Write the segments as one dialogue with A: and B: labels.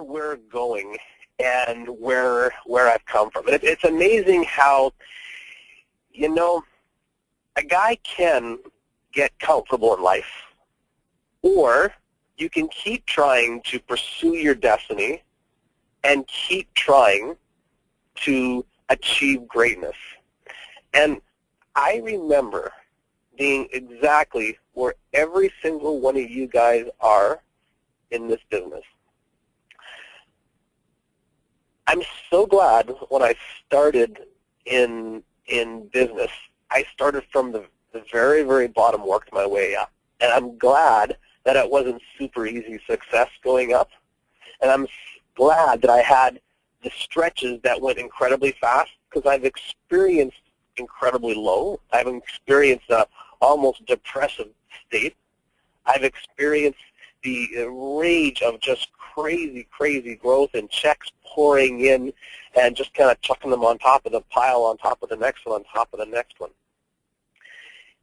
A: where we're going and where I've come from. And it's amazing how, you know, a guy can get comfortable in life, or you can keep trying to pursue your destiny and keep trying to achieve greatness. And I remember being exactly where every single one of you guys are in this business. I'm so glad when I started in business, I started from the very, very bottom, worked my way up. And I'm glad that it wasn't super easy success going up. And I'm glad that I had the stretches that went incredibly fast, because I've experienced incredibly low. I've experienced a almost depressive state. I've experienced the rage of just crazy, crazy growth and checks pouring in and just kind of chucking them on top of the pile, on top of the next one, on top of the next one.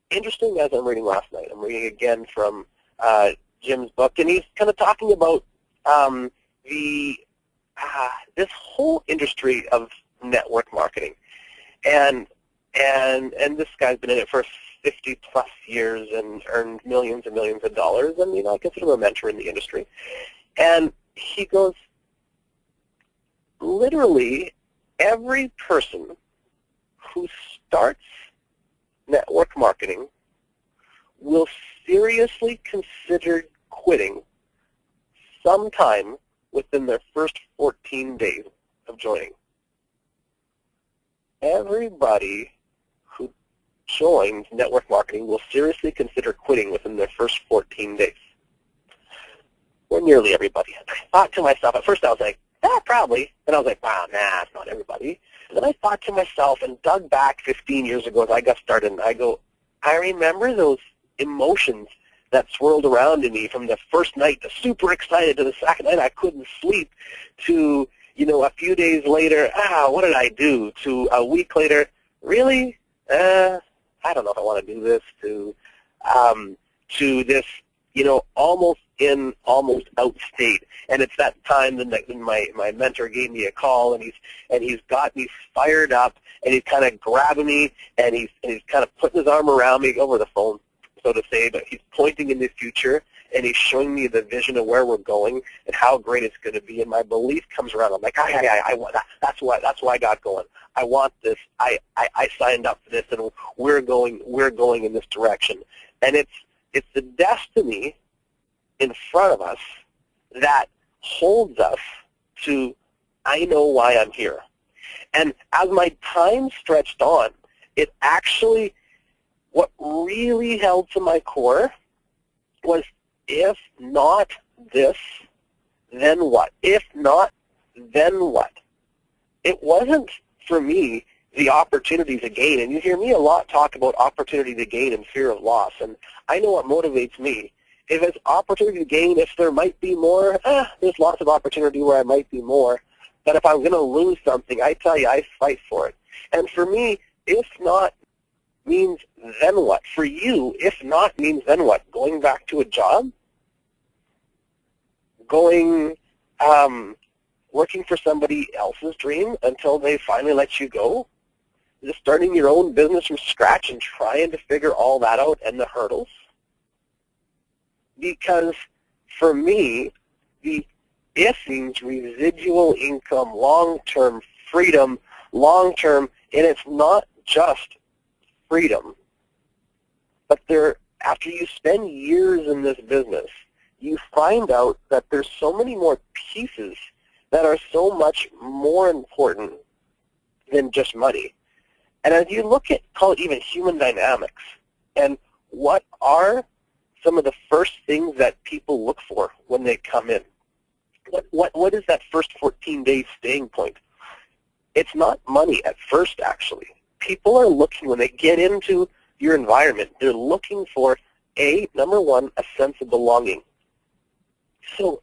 A: Interesting, as I'm reading last night, I'm reading again from Jim's book, and he's kind of talking about this whole industry of network marketing. And this guy's been in it for 50-plus years and earned millions and millions of dollars, and, you know, I consider him a mentor in the industry. And he goes, literally every person who starts network marketing will seriously consider quitting sometime within their first 14 days of joining. Everybody who joins network marketing will seriously consider quitting within their first 14 days. Or nearly everybody. I thought to myself, at first I was like, probably. And I was like, wow, nah, it's not everybody. And then I thought to myself and dug back 15 years ago as I got started, and I go, I remember those emotions that swirled around in me from the first night, the super excited, to the second night I couldn't sleep, to, you know, a few days later, what did I do? To a week later, really? I don't know if I want to do this, to this, you know, almost in, almost out state. And it's that time that my mentor gave me a call, and he's got me fired up, and he's kind of grabbing me, and he's kind of putting his arm around me over the phone, so to say, but he's pointing in the future, and he's showing me the vision of where we're going and how great it's going to be. And my belief comes around. I'm like, I want that. That's why I got going. I want this. I signed up for this, and we're going in this direction. And it's the destiny in front of us that holds us to, I know why I'm here. And as my time stretched on, it actually, what really held to my core was, if not this, then what? If not, then what? It wasn't, for me, the opportunity to gain. And you hear me a lot talk about opportunity to gain and fear of loss. And I know what motivates me. If it's opportunity to gain, if there might be more, there's lots of opportunity where I might be more. But if I'm going to lose something, I tell you, I fight for it. And for me, if not means then what? For you, if not means then what? Going back to a job? Going, working for somebody else's dream until they finally let you go? Just starting your own business from scratch and trying to figure all that out and the hurdles? Because for me, the if means residual income, long-term freedom, long-term, and it's not just freedom, but after you spend years in this business, you find out that there's so many more pieces that are so much more important than just money. And as you look at, call it even human dynamics, and what are some of the first things that people look for when they come in? What is that first 14-day staying point? It's not money at first, actually. People are looking, when they get into your environment, they're looking for, number one, a sense of belonging. So,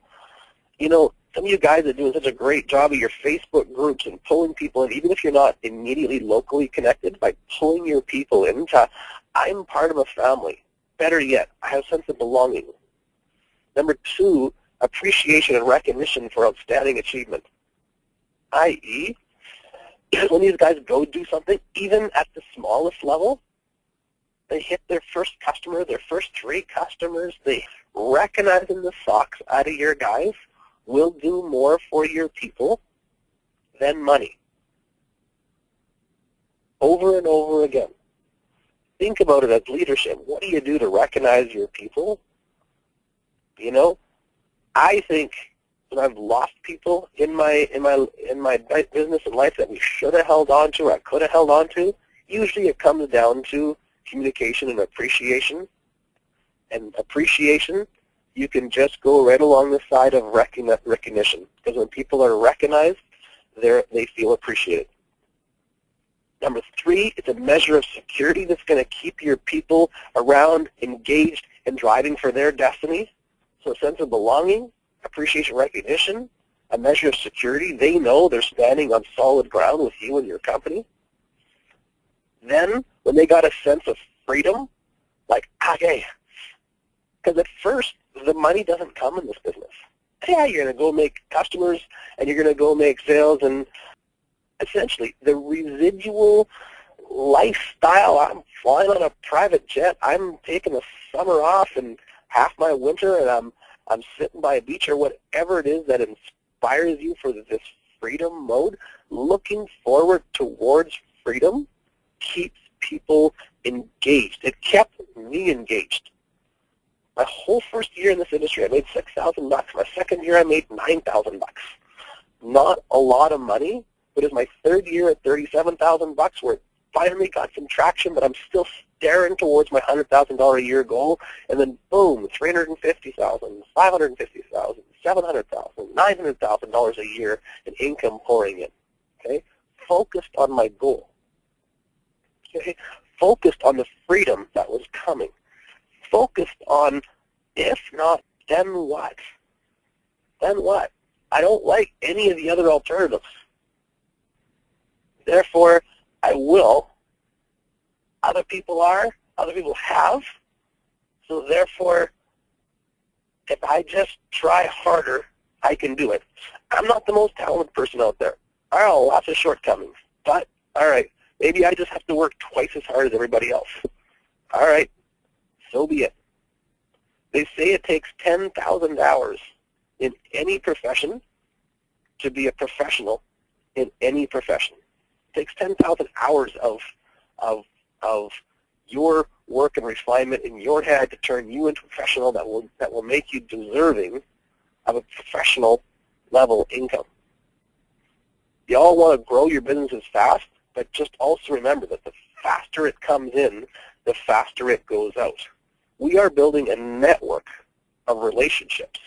A: you know, some of you guys are doing such a great job of your Facebook groups and pulling people in, even if you're not immediately locally connected, by pulling your people into, I'm part of a family. Better yet, I have a sense of belonging. Number two, appreciation and recognition for outstanding achievement, i.e., when these guys go do something, even at the smallest level, they hit their first customer, their first 3 customers, they recognizing the socks out of your guys will do more for your people than money. Over and over again. Think about it as leadership. What do you do to recognize your people? You know, I think when I've lost people in my business and life that we should have held on to or I could have held on to, usually it comes down to communication and appreciation. And appreciation, you can just go right along the side of recognition. Because when people are recognized, they feel appreciated. Number 3, it's a measure of security that's going to keep your people around, engaged, and driving for their destiny. So a sense of belonging, appreciation, recognition, a measure of security. They know they're standing on solid ground with you and your company. Then, when they got a sense of freedom, like, okay, because at first, the money doesn't come in this business. Yeah, you're going to go make customers, and you're going to go make sales, and essentially, the residual lifestyle, I'm flying on a private jet, I'm taking the summer off and half my winter, and I'm sitting by a beach or whatever it is that inspires you for this freedom mode, looking forward towards freedom keeps people engaged. It kept me engaged. My whole first year in this industry, I made $6,000. My second year, I made $9,000. Not a lot of money, but it's my third year at $37,000 where it finally got some traction, but I'm still staring towards my $100,000 a year goal, and then boom, $350,000, $550,000, $700,000, $900,000 a year in income pouring in. Okay, focused on my goal. Okay, focused on the freedom that was coming. Focused on, if not, then what? Then what? I don't like any of the other alternatives. Therefore, I will. Other people are. Other people have. So therefore, if I just try harder, I can do it. I'm not the most talented person out there. I have lots of shortcomings. But, all right, maybe I just have to work twice as hard as everybody else. All right, so be it. They say it takes 10,000 hours in any profession to be a professional in any profession. It takes 10,000 hours of your work and refinement in your head to turn you into a professional that will make you deserving of a professional level income. You all want to grow your businesses fast, but just also remember that the faster it comes in, the faster it goes out. We are building a network of relationships.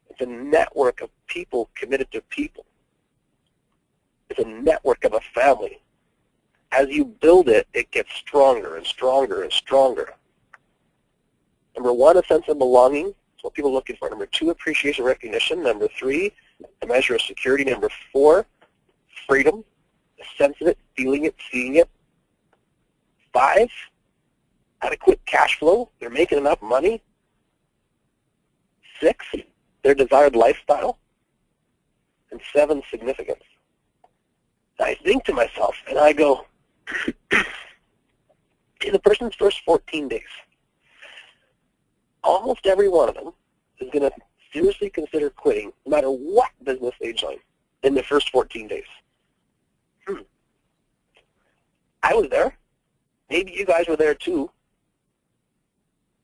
A: It's a network of people committed to people. It's a network of a family. As you build it, it gets stronger and stronger and stronger. Number 1, a sense of belonging. That's what people are looking for. Number 2, appreciation, recognition. Number 3, a measure of security. Number 4, freedom, a sense of it, feeling it, seeing it. 5, adequate cash flow. They're making enough money. 6, their desired lifestyle. And 7, significance. I think to myself, and I go, in the person's first 14 days, almost every one of them is going to seriously consider quitting no matter what business they join in the first 14 days. I was there. Maybe you guys were there too.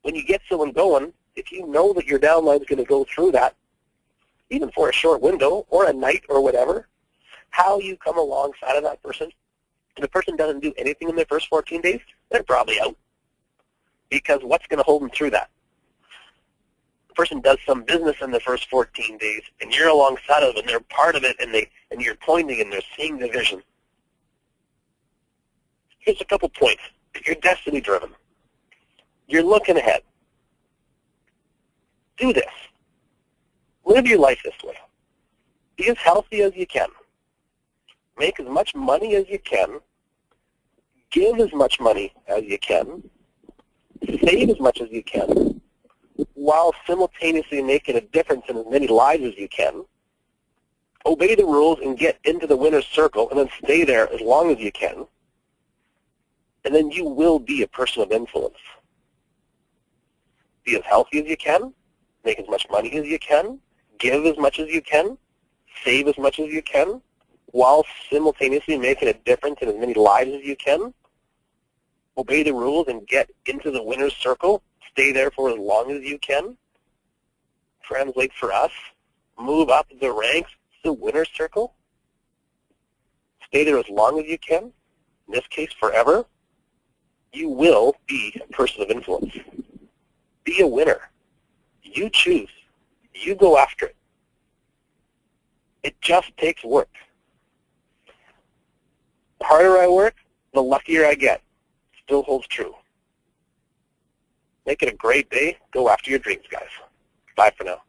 A: When you get someone going, if you know that your downline is going to go through that, even for a short window or a night or whatever, how you come alongside of that person, if the person doesn't do anything in their first 14 days, they're probably out. Because what's going to hold them through that? The person does some business in the first 14 days, and you're alongside of them, and they're part of it, and you're pointing, and they're seeing the vision. Here's a couple points. If you're destiny-driven, you're looking ahead. Do this. Live your life this way. Be as healthy as you can. Make as much money as you can. Give as much money as you can. Save as much as you can. while simultaneously making a difference in as many lives as you can. Obey the rules and get into the winner's circle and then stay there as long as you can. And then you will be a person of influence. Be as healthy as you can, make as much money as you can, give as much as you can, save as much as you can, while simultaneously making a difference in as many lives as you can. Obey the rules and get into the winner's circle. Stay there for as long as you can. Translate for us. Move up the ranks to the winner's circle. Stay there as long as you can. In this case, forever. You will be a person of influence. Be a winner. You choose. You go after it. It just takes work. The harder I work, the luckier I get. Still holds true. Make it a great day. Go after your dreams, guys. Bye for now.